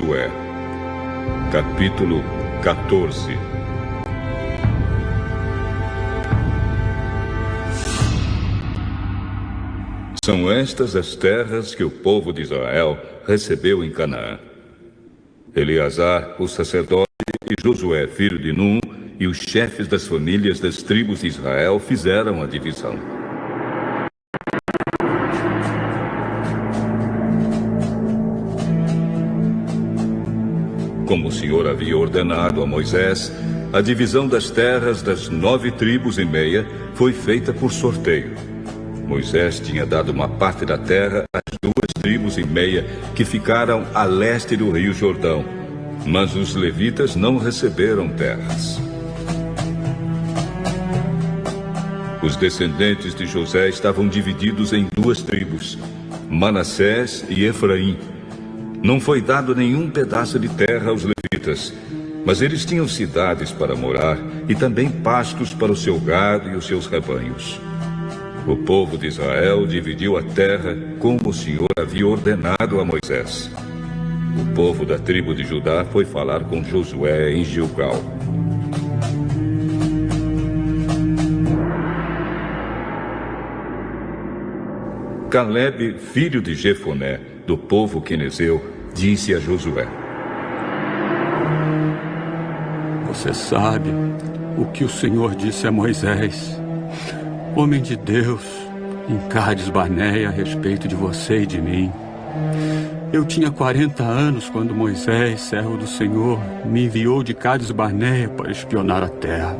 Josué, capítulo 14. São estas as terras que o povo de Israel recebeu em Canaã. Eleazar, o sacerdote, e Josué, filho de Num, e os chefes das famílias das tribos de Israel fizeram a divisão. Como o Senhor havia ordenado a Moisés, a divisão das terras das 9 tribos e meia foi feita por sorteio. Moisés tinha dado uma parte da terra às 2 tribos e meia que ficaram a leste do rio Jordão, mas os levitas não receberam terras. Os descendentes de José estavam divididos em 2 tribos, Manassés e Efraim. Não foi dado nenhum pedaço de terra aos levitas, mas eles tinham cidades para morar e também pastos para o seu gado e os seus rebanhos. O povo de Israel dividiu a terra como o Senhor havia ordenado a Moisés. O povo da tribo de Judá foi falar com Josué em Gilgal. Calebe, filho de Jefoné, do povo quenezeu, disse a Josué: Você sabe o que o Senhor disse a Moisés, homem de Deus, em Cades Barneia, a respeito de você e de mim. Eu tinha 40 anos quando Moisés, servo do Senhor, me enviou de Cades Barneia para espionar a terra.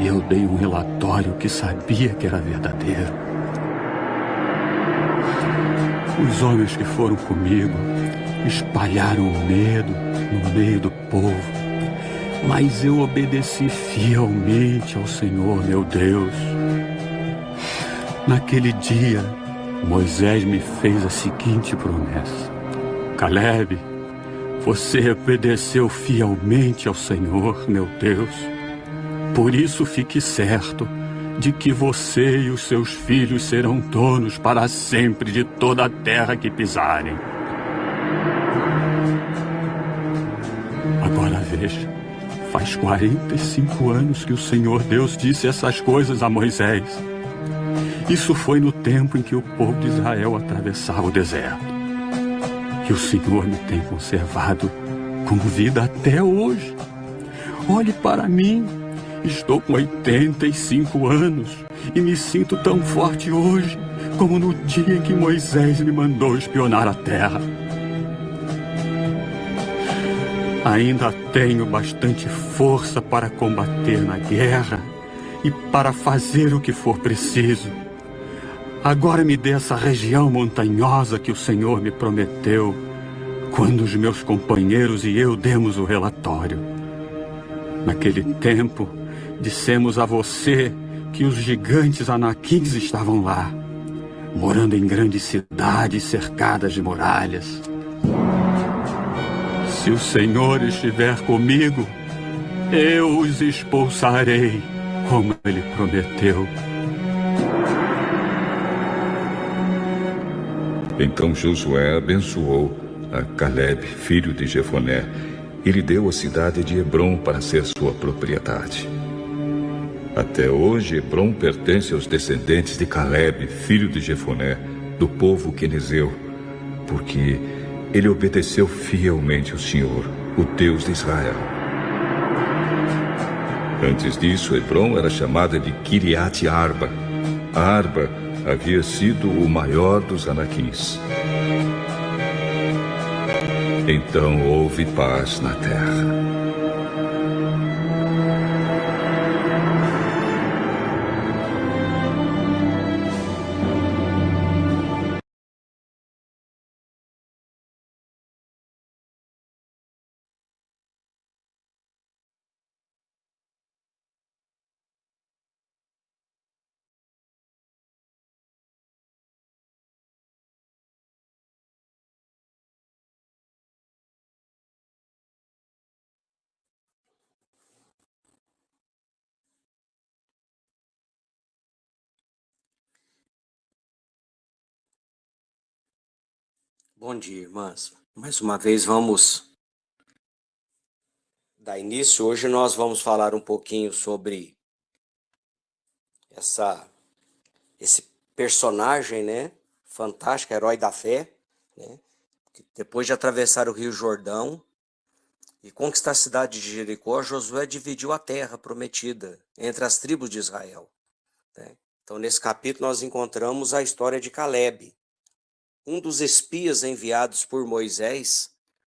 E eu dei um relatório que sabia que era verdadeiro. Os homens que foram comigo espalharam o medo no meio do povo, mas eu obedeci fielmente ao Senhor, meu Deus. Naquele dia, Moisés me fez a seguinte promessa: Calebe, você obedeceu fielmente ao Senhor, meu Deus. Por isso fique certo de que você e os seus filhos serão donos para sempre de toda a terra que pisarem. Agora veja, faz 45 anos que o Senhor Deus disse essas coisas a Moisés. Isso foi no tempo em que o povo de Israel atravessava o deserto. E o Senhor me tem conservado com vida até hoje. Olhe para mim, estou com 85 anos e me sinto tão forte hoje como no dia em que Moisés me mandou espionar a terra. Ainda tenho bastante força para combater na guerra e para fazer o que for preciso. Agora me dê essa região montanhosa que o Senhor me prometeu quando os meus companheiros e eu demos o relatório. Naquele tempo, dissemos a você que os gigantes anaquins estavam lá, morando em grandes cidades cercadas de muralhas. Se o Senhor estiver comigo, eu os expulsarei, como Ele prometeu. Então Josué abençoou a Calebe, filho de Jefoné, e lhe deu a cidade de Hebrom para ser sua propriedade. Até hoje, Hebrom pertence aos descendentes de Calebe, filho de Jefoné, do povo quenezeu, porque ele obedeceu fielmente ao Senhor, o Deus de Israel. Antes disso, Hebrom era chamada de Kiriat Arba. A Arba havia sido o maior dos anaquins. Então houve paz na terra. Bom dia, irmãs. Mais uma vez vamos dar início. Hoje nós vamos falar um pouquinho sobre esse personagem, né? Fantástico, herói da fé, né? Que depois de atravessar o Rio Jordão e conquistar a cidade de Jericó, Josué dividiu a terra prometida entre as tribos de Israel, né? Então, nesse capítulo, nós encontramos a história de Calebe, um dos espias enviados por Moisés,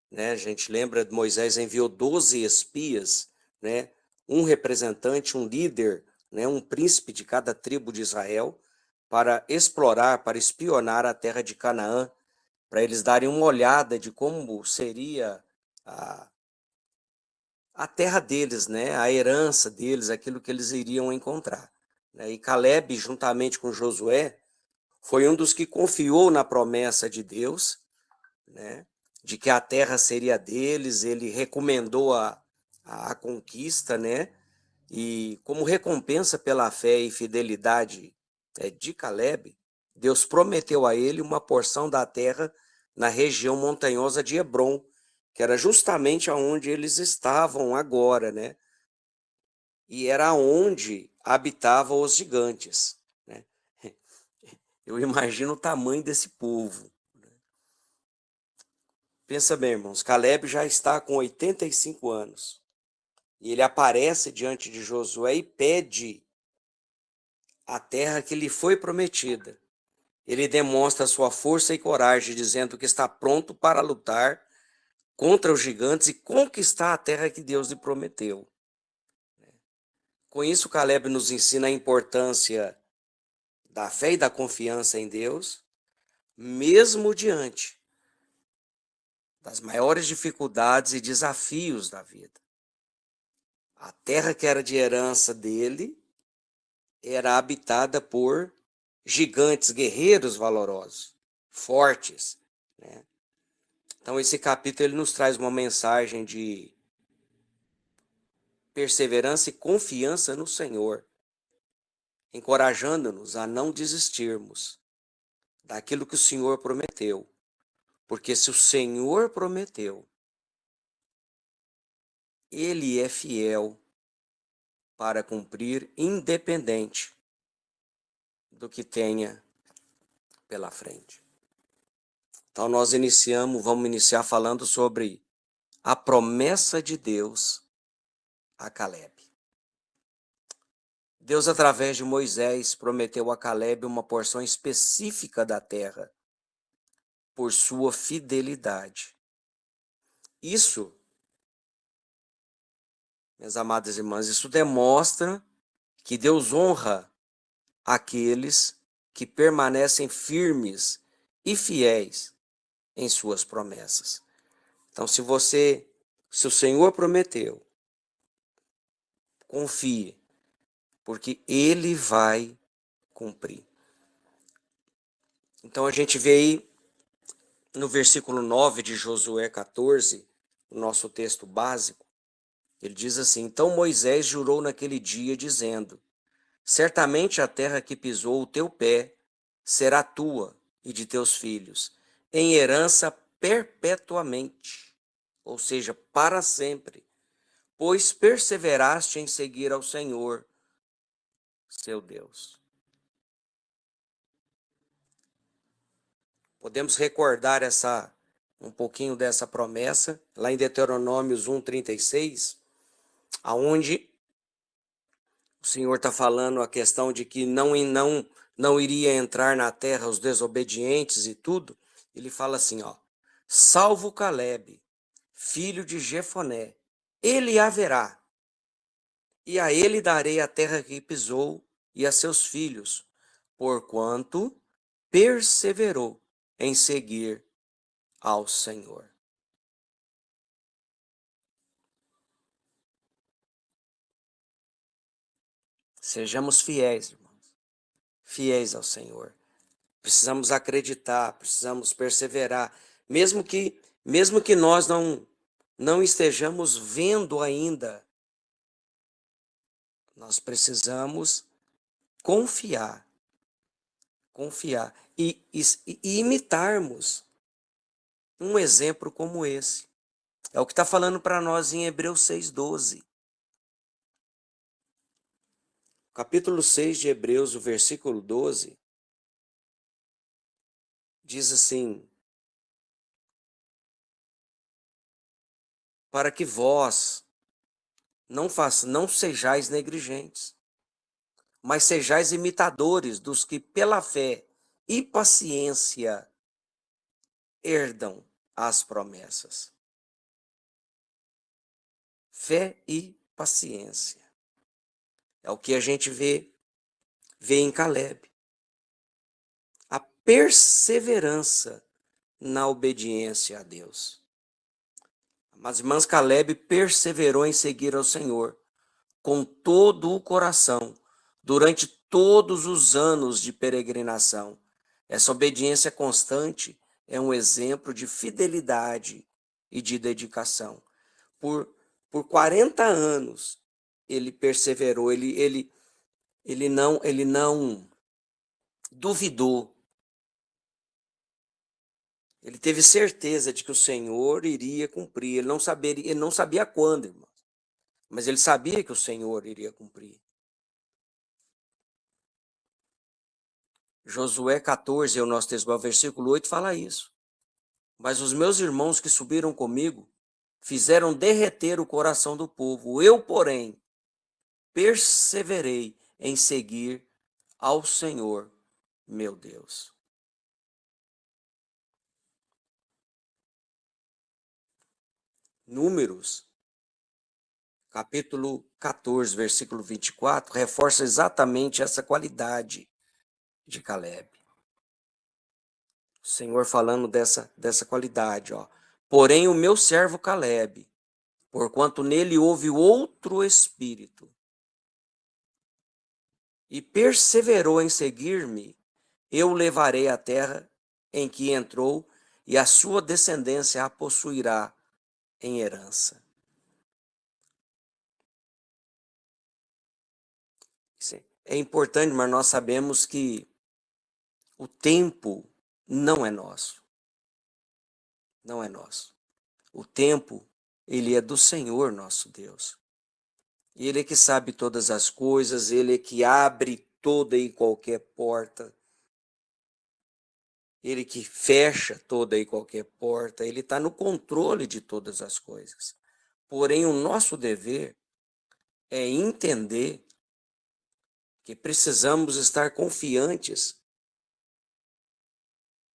né? A gente lembra de Moisés enviou 12 espias, né? Um representante, um líder, né? Um príncipe de cada tribo de Israel, para explorar, para espionar a terra de Canaã, para eles darem uma olhada de como seria a, a terra deles, né? A herança deles, aquilo que eles iriam encontrar, né? E Calebe, juntamente com Josué, foi um dos que confiou na promessa de Deus, né, de que a terra seria deles. Ele recomendou a conquista, né, e como recompensa pela fé e fidelidade de Calebe, Deus prometeu a ele uma porção da terra na região montanhosa de Hebrom, que era justamente aonde eles estavam agora, né, e era onde habitavam os gigantes, né. Eu imagino o tamanho desse povo. Pensa bem, irmãos, Calebe já está com 85 anos. E ele aparece diante de Josué e pede a terra que lhe foi prometida. Ele demonstra sua força e coragem, dizendo que está pronto para lutar contra os gigantes e conquistar a terra que Deus lhe prometeu. Com isso, Calebe nos ensina a importância da fé e da confiança em Deus, mesmo diante das maiores dificuldades e desafios da vida. A terra que era de herança dele era habitada por gigantes, guerreiros valorosos, fortes, né? Então esse capítulo ele nos traz uma mensagem de perseverança e confiança no Senhor, encorajando-nos a não desistirmos daquilo que o Senhor prometeu. Porque se o Senhor prometeu, Ele é fiel para cumprir, independente do que tenha pela frente. Então nós vamos iniciar falando sobre a promessa de Deus a Calebe. Deus, através de Moisés, prometeu a Calebe uma porção específica da terra por sua fidelidade. Isso, minhas amadas irmãs, isso demonstra que Deus honra aqueles que permanecem firmes e fiéis em suas promessas. Então, se o Senhor prometeu, confie, porque Ele vai cumprir. Então a gente vê aí no versículo 9 de Josué 14, o nosso texto básico, ele diz assim: Então Moisés jurou naquele dia, dizendo: Certamente a terra que pisou o teu pé será tua e de teus filhos, em herança perpetuamente, ou seja, para sempre, pois perseveraste em seguir ao Senhor, seu Deus. Podemos recordar um pouquinho dessa promessa lá em Deuteronômios 1:36, aonde o Senhor está falando a questão de que não iria entrar na terra os desobedientes e tudo. Ele fala assim, ó: salvo Calebe, filho de Jefoné, ele haverá, e a ele darei a terra que pisou e a seus filhos, porquanto perseverou em seguir ao Senhor. Sejamos fiéis, irmãos, fiéis ao Senhor. Precisamos acreditar, precisamos perseverar, mesmo que nós não estejamos vendo ainda, nós precisamos confiar e imitarmos um exemplo como esse. É o que está falando para nós em Hebreus 6,12. Capítulo 6 de Hebreus, o versículo 12, diz assim: para que vós não sejais negligentes, mas sejais imitadores dos que pela fé e paciência herdam as promessas. Fé e paciência. É o que a gente vê em Caleb. A perseverança na obediência a Deus. Mas, irmãs, Caleb perseverou em seguir ao Senhor com todo o coração durante todos os anos de peregrinação. Essa obediência constante é um exemplo de fidelidade e de dedicação. Por 40 anos ele perseverou, ele não duvidou. Ele teve certeza de que o Senhor iria cumprir. Ele não sabia quando, irmão, mas ele sabia que o Senhor iria cumprir. Josué 14, o nosso texto, o versículo 8, fala isso. Mas os meus irmãos que subiram comigo fizeram derreter o coração do povo. Eu, porém, perseverei em seguir ao Senhor, meu Deus. Números, capítulo 14, versículo 24, reforça exatamente essa qualidade de Caleb. O Senhor falando dessa qualidade, ó. Porém, o meu servo Caleb, porquanto nele houve outro espírito, e perseverou em seguir-me, eu o levarei à terra em que entrou, e a sua descendência a possuirá em herança. É importante, mas nós sabemos que o tempo não é nosso. Não é nosso. O tempo, ele é do Senhor nosso Deus. Ele é que sabe todas as coisas, ele é que abre toda e qualquer porta. Ele que fecha toda e qualquer porta, ele está no controle de todas as coisas. Porém, o nosso dever é entender que precisamos estar confiantes.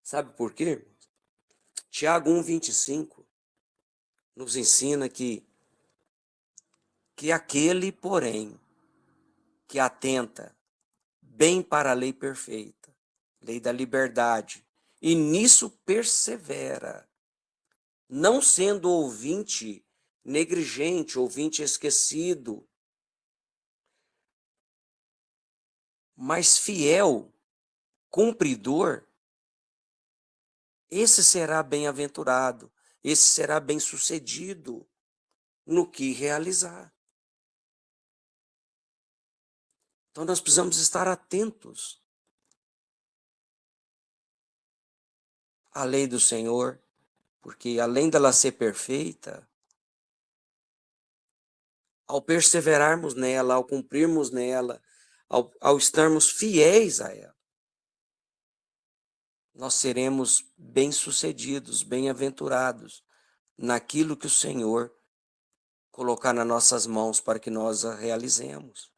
Sabe por quê? Tiago 1,25 nos ensina que aquele, porém, que atenta bem para a lei perfeita, lei da liberdade, e nisso persevera, não sendo ouvinte negligente, ouvinte esquecido, mas fiel, cumpridor, esse será bem-aventurado, esse será bem-sucedido no que realizar. Então nós precisamos estar atentos à lei do Senhor, porque além dela ser perfeita, ao perseverarmos nela, ao cumprirmos nela, ao estarmos fiéis a ela, nós seremos bem-sucedidos, bem-aventurados naquilo que o Senhor colocar nas nossas mãos para que nós a realizemos.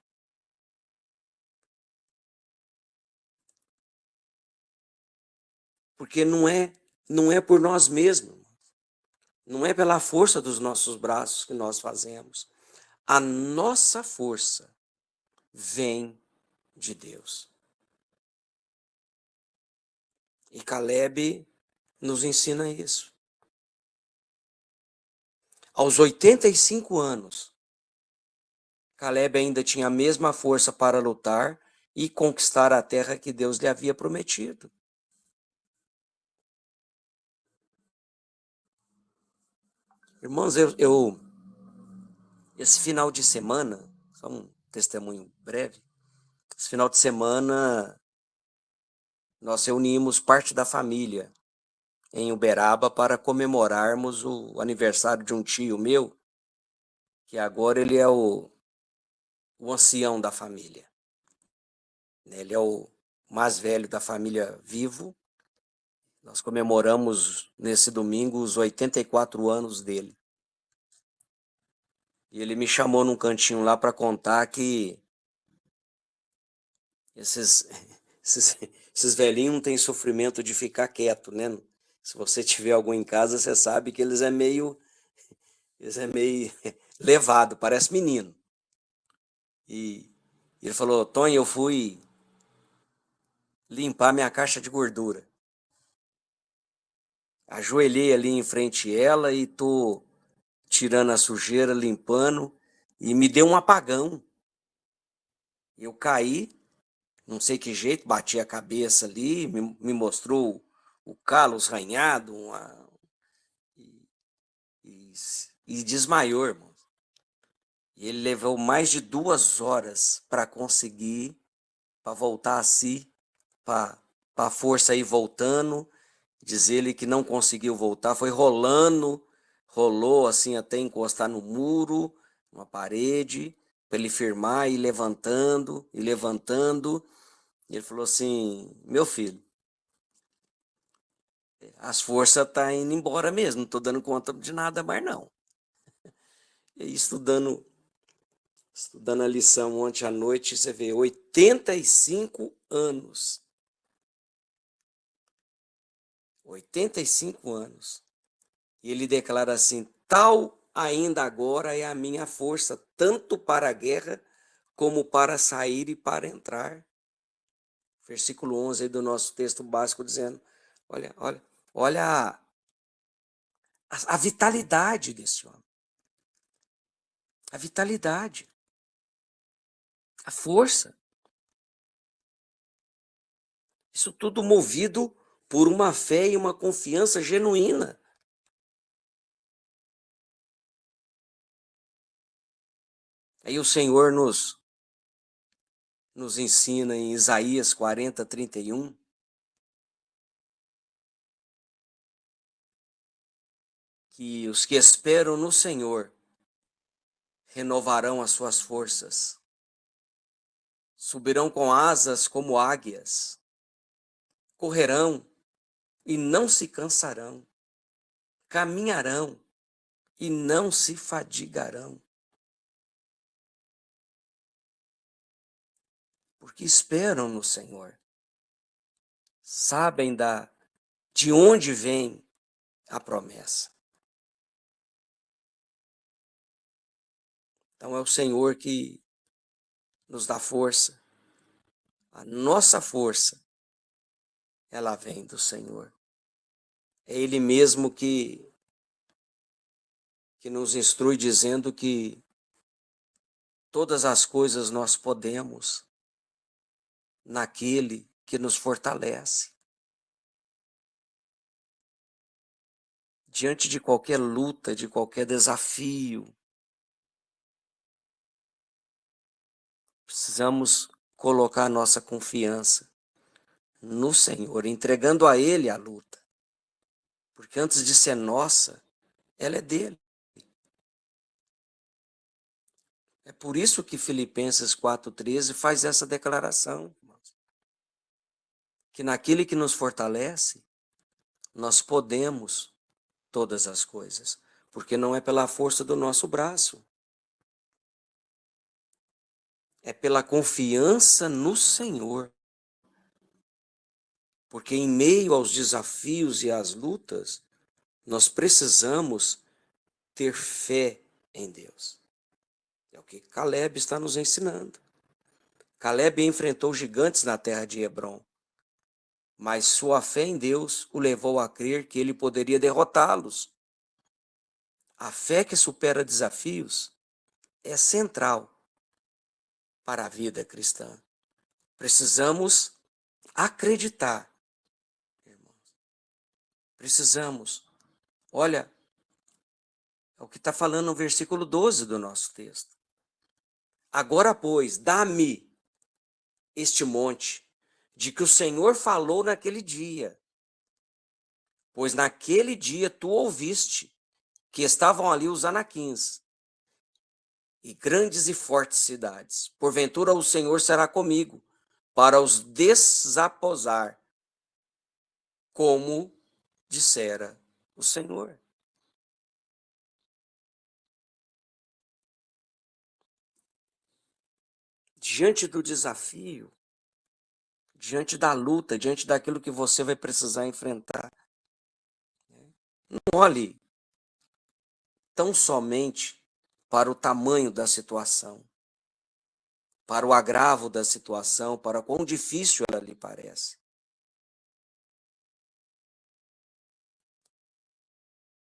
Porque não é por nós mesmos, não é pela força dos nossos braços que nós fazemos. A nossa força vem de Deus. E Caleb nos ensina isso. Aos 85 anos, Caleb ainda tinha a mesma força para lutar e conquistar a terra que Deus lhe havia prometido. Irmãos, esse final de semana, só um testemunho breve, esse final de semana nós reunimos parte da família em Uberaba para comemorarmos o aniversário de um tio meu, que agora ele é o ancião da família. Ele é o mais velho da família vivo. Nós comemoramos nesse domingo os 84 anos dele. E ele me chamou num cantinho lá para contar que esses, esses velhinhos não têm sofrimento de ficar quieto, né? Se você tiver algum em casa, você sabe que eles é meio levado, parece menino. E ele falou: Tony, eu fui limpar minha caixa de gordura. Ajoelhei ali em frente a ela e tô tirando a sujeira, limpando, e me deu um apagão. Eu caí, não sei que jeito, bati a cabeça ali, me mostrou o calo, os ranhados, e, e desmaiou, irmão. E ele levou mais de 2 horas para conseguir, para voltar a si, para a força ir voltando. Diz ele que não conseguiu voltar, foi rolou assim até encostar no muro, numa parede, para ele firmar e levantando, e levantando. E ele falou assim: meu filho, as forças estão indo embora mesmo, não estou dando conta de nada mais não. E aí, estudando a lição ontem à noite, você vê, 85 anos. 85 anos. E ele declara assim: tal ainda agora é a minha força, tanto para a guerra, como para sair e para entrar. Versículo 11 aí do nosso texto básico dizendo, olha a vitalidade desse homem. A vitalidade. A força. Isso tudo movido por uma fé e uma confiança genuína. Aí o Senhor nos ensina em Isaías 40:31, que os que esperam no Senhor renovarão as suas forças, subirão com asas como águias, correrão e não se cansarão, caminharão e não se fadigarão. Porque esperam no Senhor, sabem de onde vem a promessa. Então é o Senhor que nos dá força. A nossa força, ela vem do Senhor. É Ele mesmo que nos instrui dizendo que todas as coisas nós podemos naquele que nos fortalece. Diante de qualquer luta, de qualquer desafio, precisamos colocar nossa confiança no Senhor, entregando a Ele a luta. Porque antes de ser nossa, ela é dele. É por isso que Filipenses 4:13 faz essa declaração, irmãos. Que naquele que nos fortalece, nós podemos todas as coisas. Porque não é pela força do nosso braço. É pela confiança no Senhor. Porque em meio aos desafios e às lutas, nós precisamos ter fé em Deus. É o que Caleb está nos ensinando. Caleb enfrentou gigantes na terra de Hebrom, mas sua fé em Deus o levou a crer que ele poderia derrotá-los. A fé que supera desafios é central para a vida cristã. Precisamos acreditar, irmãos. Precisamos. Olha, é o que está falando no versículo 12 do nosso texto. Agora, pois, dá-me este monte de que o Senhor falou naquele dia. Pois naquele dia tu ouviste que estavam ali os anaquins e grandes e fortes cidades. Porventura o Senhor será comigo para os desaposar, como dissera o Senhor. Diante do desafio, diante da luta, diante daquilo que você vai precisar enfrentar, não olhe tão somente para o tamanho da situação, para o agravo da situação, para quão difícil ela lhe parece.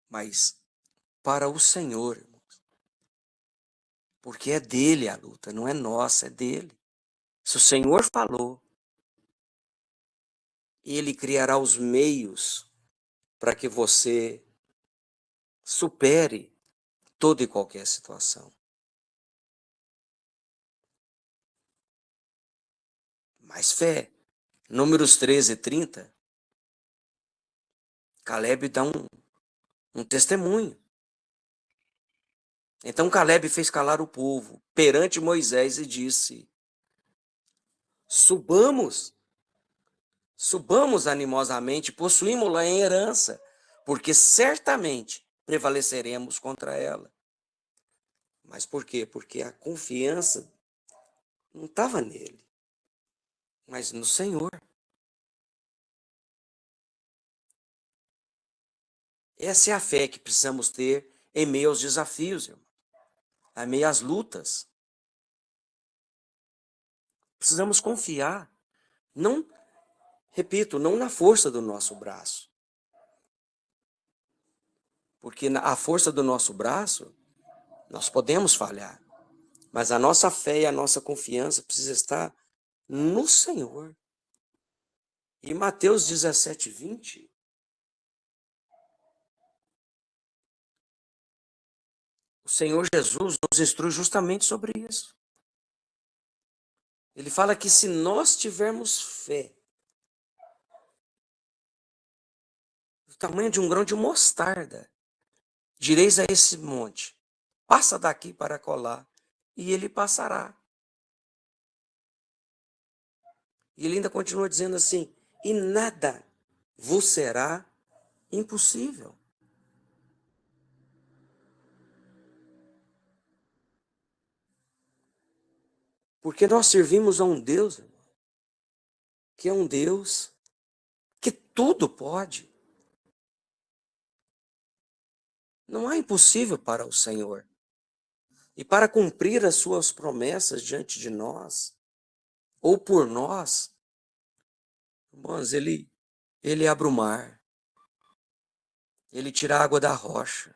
Mas para o Senhor, irmãos. Porque é dele a luta, não é nossa, é dele. Se o Senhor falou, ele criará os meios para que você supere toda e qualquer situação. Mais fé. Números 13 e 30, Caleb dá um testemunho. Então Caleb fez calar o povo perante Moisés e disse: subamos animosamente, possuímos-la em herança, porque certamente prevaleceremos contra ela. Mas por quê? Porque a confiança não estava nele, mas no Senhor. Essa é a fé que precisamos ter em meio aos desafios, irmão, em meio às lutas. Precisamos confiar, não, repito, não na força do nosso braço. Porque a força do nosso braço, nós podemos falhar. Mas a nossa fé e a nossa confiança precisa estar no Senhor. E Mateus 17, 20, o Senhor Jesus nos instrui justamente sobre isso. Ele fala que se nós tivermos fé, do tamanho de um grão de mostarda, direis a esse monte, passa daqui para colar, e ele passará. E ele ainda continua dizendo assim, e nada vos será impossível. Porque nós servimos a um Deus, irmão, que é um Deus que tudo pode. Não há impossível para o Senhor. E para cumprir as suas promessas diante de nós, ou por nós, irmãos, ele abre o mar, ele tira a água da rocha.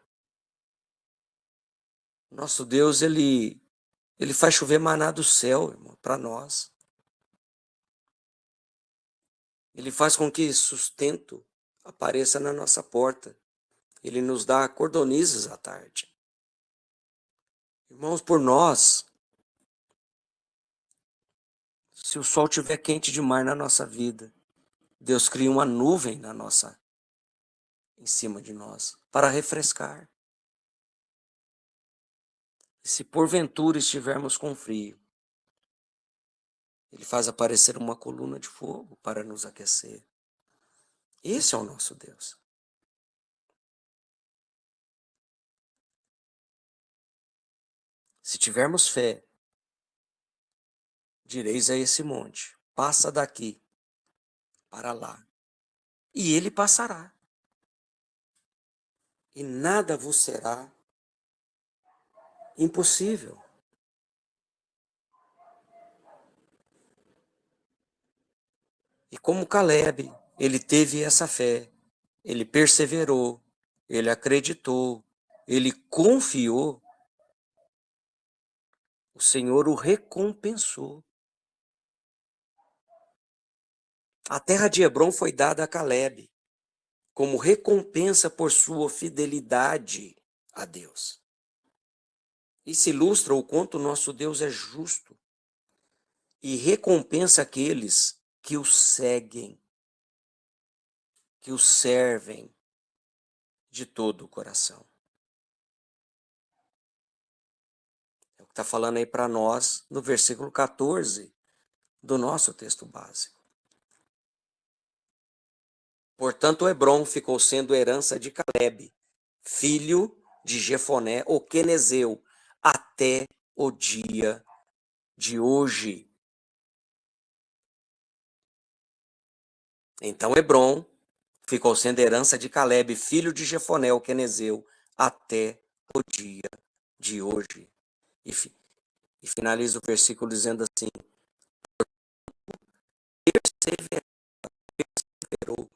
Nosso Deus, ele faz chover maná do céu, irmão, para nós. Ele faz com que sustento apareça na nossa porta. Ele nos dá cordonizes à tarde. Irmãos, por nós, se o sol estiver quente demais na nossa vida, Deus cria uma nuvem em cima de nós, para refrescar. E se porventura estivermos com frio, ele faz aparecer uma coluna de fogo para nos aquecer. Esse é o nosso Deus. Se tivermos fé, direis a esse monte, passa daqui para lá, e ele passará. E nada vos será impossível. E como Caleb, ele teve essa fé, ele perseverou, ele acreditou, ele confiou, o Senhor o recompensou. A terra de Hebrom foi dada a Caleb como recompensa por sua fidelidade a Deus. Isso ilustra o quanto nosso Deus é justo e recompensa aqueles que o seguem, que o servem, de todo o coração. É o que está falando aí para nós no versículo 14 do nosso texto básico. Portanto, Hebrom ficou sendo herança de Calebe, filho de Jefoné, o quenezeu, até o dia de hoje. Então, Hebrom ficou sendo herança de Calebe, filho de Jefoné, o quenezeu, até o dia de hoje. E finaliza o versículo dizendo assim: perseverou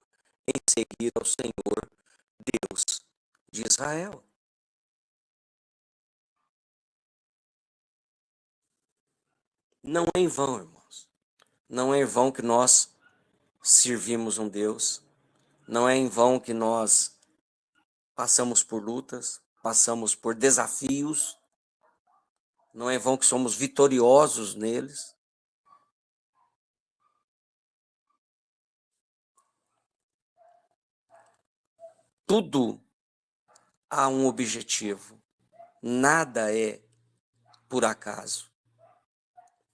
em seguir ao Senhor, Deus de Israel. Não é em vão, irmãos. Não é em vão que nós servimos um Deus. Não é em vão que nós passamos por lutas, passamos por desafios. Não é em vão que somos vitoriosos neles. Tudo há um objetivo. Nada é por acaso.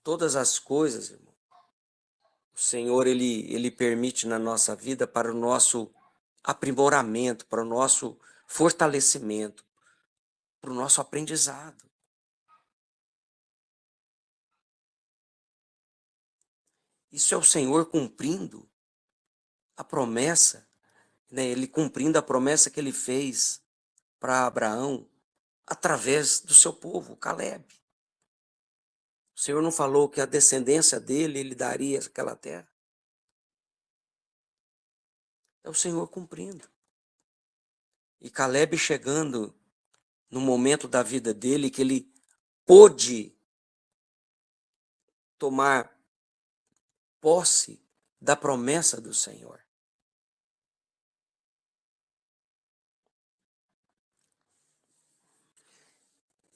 Todas as coisas, irmão, o Senhor, ele permite na nossa vida para o nosso aprimoramento, para o nosso fortalecimento, para o nosso aprendizado. Isso é o Senhor cumprindo a promessa, né? Ele cumprindo a promessa que ele fez para Abraão através do seu povo, Calebe. O Senhor não falou que a descendência dele, ele daria aquela terra? É o Senhor cumprindo. E Calebe chegando no momento da vida dele que ele pôde tomar posse da promessa do Senhor.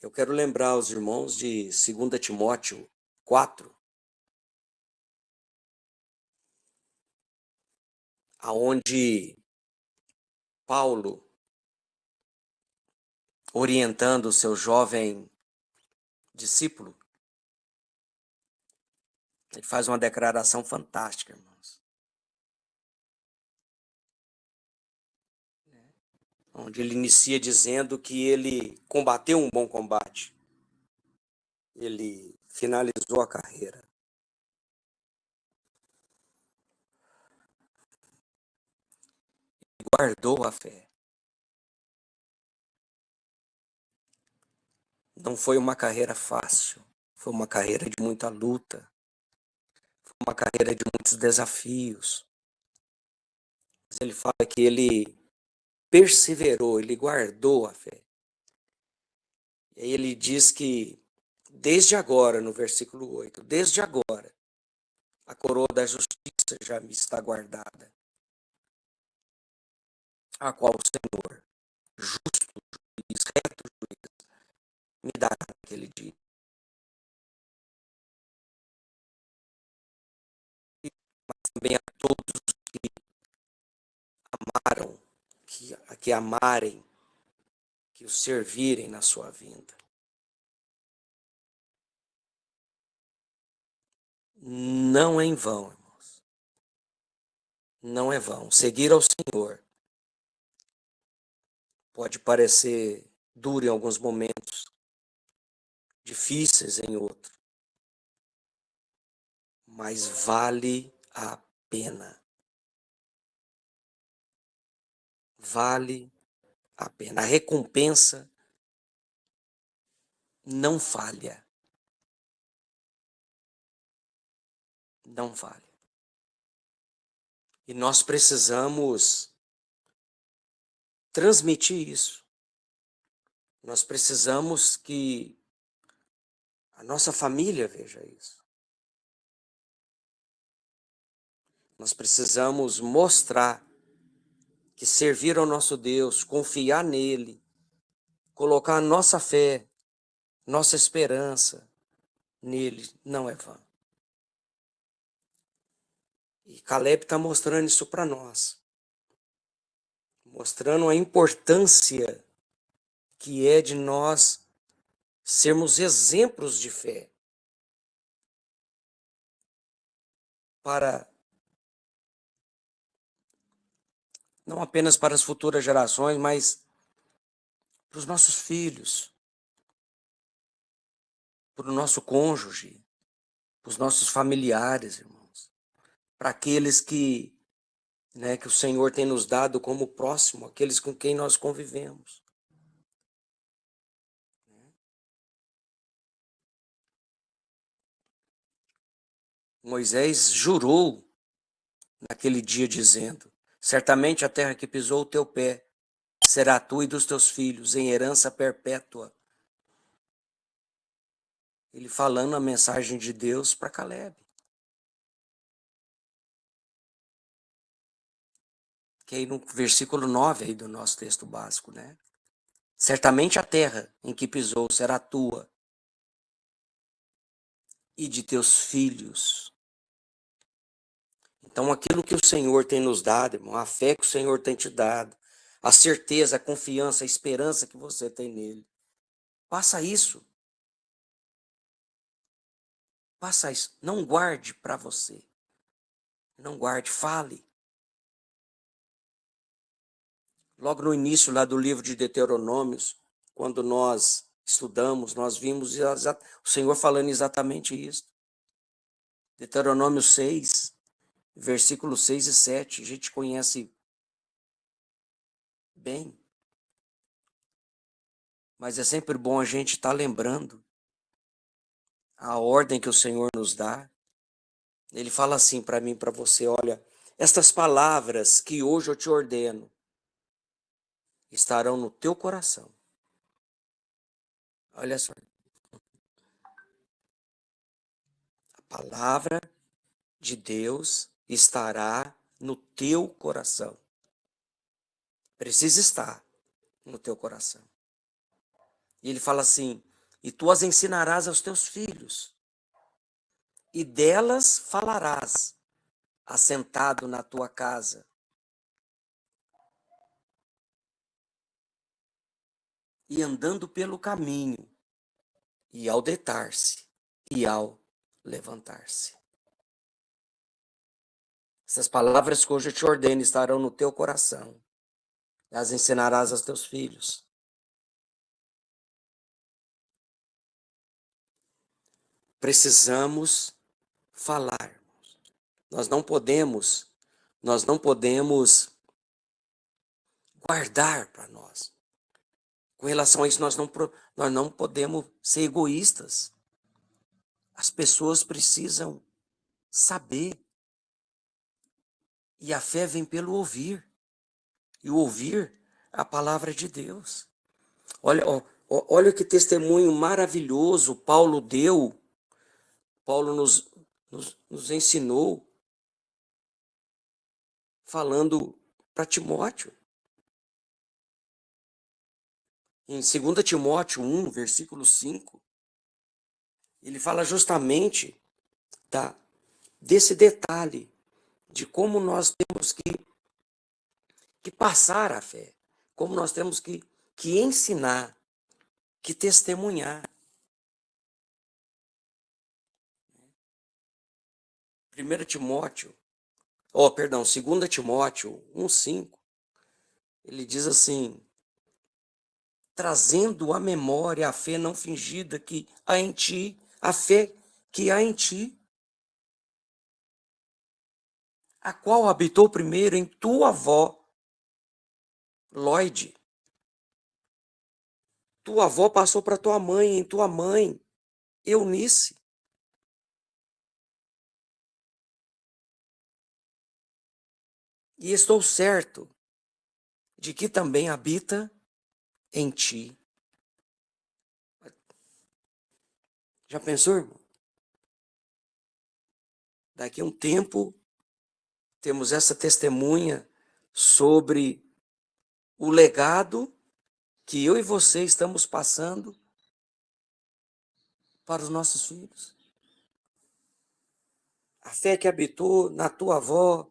Eu quero lembrar os irmãos de 2 Timóteo 4, aonde Paulo, orientando o seu jovem discípulo, ele faz uma declaração fantástica, irmãos. Onde ele inicia dizendo que ele combateu um bom combate. Ele finalizou a carreira. Guardou a fé. Não foi uma carreira fácil. Foi uma carreira de muita luta. Foi uma carreira de muitos desafios. Mas ele fala que ele perseverou, ele guardou a fé. E aí ele diz que desde agora, no versículo 8, desde agora, a coroa da justiça já me está guardada, a qual o Senhor, justo juiz, reto juiz, me dará naquele dia. Mas também a todos os que amaram, que amarem, que o servirem na sua vinda. Não é em vão, irmãos. Não é vão. Seguir ao Senhor pode parecer duro em alguns momentos, difíceis em outros, mas vale a pena. Vale a pena. A recompensa não falha. Não falha. E nós precisamos transmitir isso. Nós precisamos que a nossa família veja isso. Nós precisamos mostrar que servir ao nosso Deus, confiar nele, colocar a nossa fé, nossa esperança nele, não é vã. E Calebe está mostrando isso para nós. mostrando a importância que é de nós sermos exemplos de fé para não apenas para as futuras gerações, mas para os nossos filhos, para o nosso cônjuge, para os nossos familiares, irmãos, para aqueles que o Senhor tem nos dado como próximo, aqueles com quem nós convivemos. Moisés jurou naquele dia dizendo: certamente a terra que pisou o teu pé será tua e dos teus filhos em herança perpétua. Ele falando a mensagem de Deus para Calebe. Que aí no versículo 9 aí do nosso texto básico, né? Certamente a terra em que pisou será tua e de teus filhos. Então aquilo que o Senhor tem nos dado, irmão, a fé que o Senhor tem te dado, a certeza, a confiança, a esperança que você tem nele, faça isso. Faça isso. Não guarde para você. Não guarde, fale. Logo no início lá do livro de Deuteronômios, quando nós estudamos, nós vimos o Senhor falando exatamente isso. Deuteronômio 6, versículos 6 e 7, a gente conhece bem. Mas é sempre bom a gente estar lembrando a ordem que o Senhor nos dá. Ele fala assim para mim, para você: olha, estas palavras que hoje eu te ordeno estarão no teu coração. Olha só. A palavra de Deus estará no teu coração. Precisa estar no teu coração. E ele fala assim: e tu as ensinarás aos teus filhos, e delas falarás, assentado na tua casa, e andando pelo caminho, e ao deitar-se, e ao levantar-se. Essas palavras que hoje eu te ordeno estarão no teu coração, e as ensinarás aos teus filhos. Precisamos falar. Nós não podemos guardar para nós. Com relação a isso, nós não podemos ser egoístas. As pessoas precisam saber. E a fé vem pelo ouvir. E o ouvir a palavra de Deus. Olha que testemunho maravilhoso Paulo deu. Paulo nos ensinou, falando para Timóteo. Em 2 Timóteo 1, versículo 5, ele fala justamente desse detalhe de como nós temos que passar a fé, como nós temos que ensinar, que testemunhar. 2 Timóteo 1:5, ele diz assim: trazendo à memória a fé não fingida que há em ti, a fé que há em ti, a qual habitou primeiro em tua avó, Lloyd. Tua avó passou para tua mãe, em tua mãe, Eunice. E estou certo de que também habita em ti. Já pensou, irmão? Daqui a um tempo, temos essa testemunha sobre o legado que eu e você estamos passando para os nossos filhos. A fé que habitou na tua avó,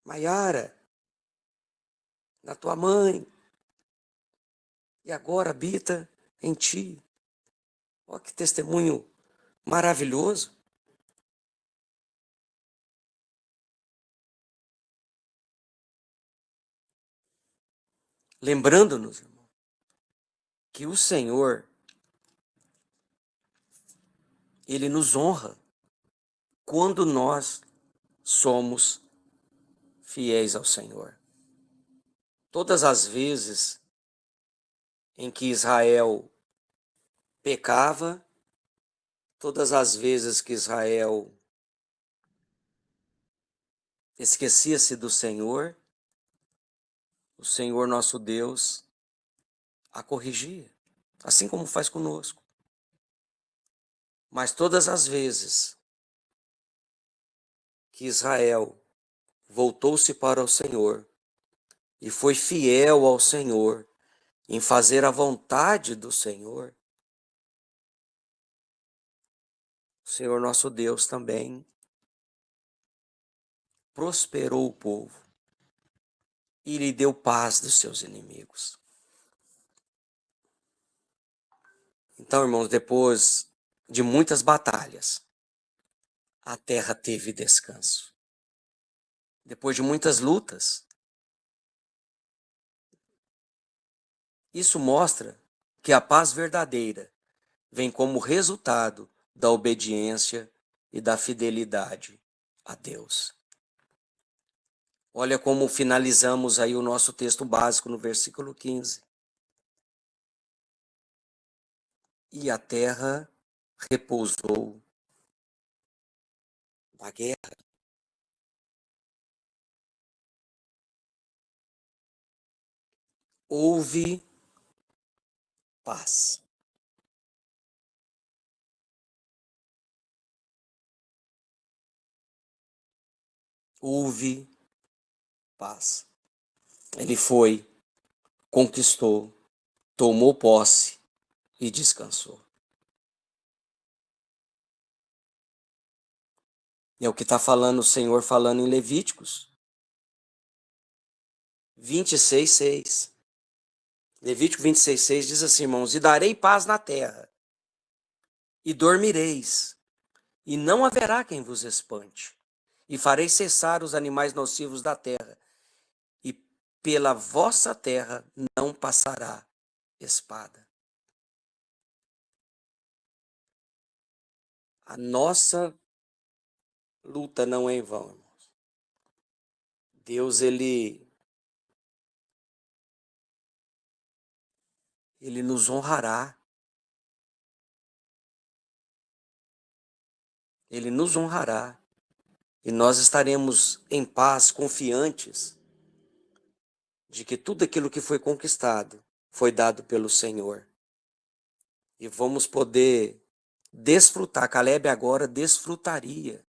Maiara, na tua mãe, e agora habita em ti. Olha que testemunho maravilhoso. Lembrando-nos, irmão, que o Senhor, Ele nos honra quando nós somos fiéis ao Senhor. Todas as vezes em que Israel pecava, todas as vezes que Israel esquecia-se do Senhor, o Senhor nosso Deus a corrigia, assim como faz conosco. Mas todas as vezes que Israel voltou-se para o Senhor e foi fiel ao Senhor em fazer a vontade do Senhor, o Senhor nosso Deus também prosperou o povo e lhe deu paz dos seus inimigos. Então, irmãos, depois de muitas batalhas, a terra teve descanso. Depois de muitas lutas, isso mostra que a paz verdadeira vem como resultado da obediência e da fidelidade a Deus. Olha como finalizamos aí o nosso texto básico no versículo 15. E a terra repousou da guerra. Houve paz. Houve paz. Ele foi, conquistou, tomou posse e descansou. É o que está falando o Senhor, falando em Levíticos 26:6. Levítico 26:6 diz assim, irmãos: e darei paz na terra, e dormireis, e não haverá quem vos espante, e farei cessar os animais nocivos da terra, e pela vossa terra não passará espada. A nossa luta não é em vão, irmãos. Deus, ele nos honrará. Ele nos honrará. E nós estaremos em paz, confiantes de que tudo aquilo que foi conquistado foi dado pelo Senhor. E vamos poder desfrutar. Caleb agora desfrutaria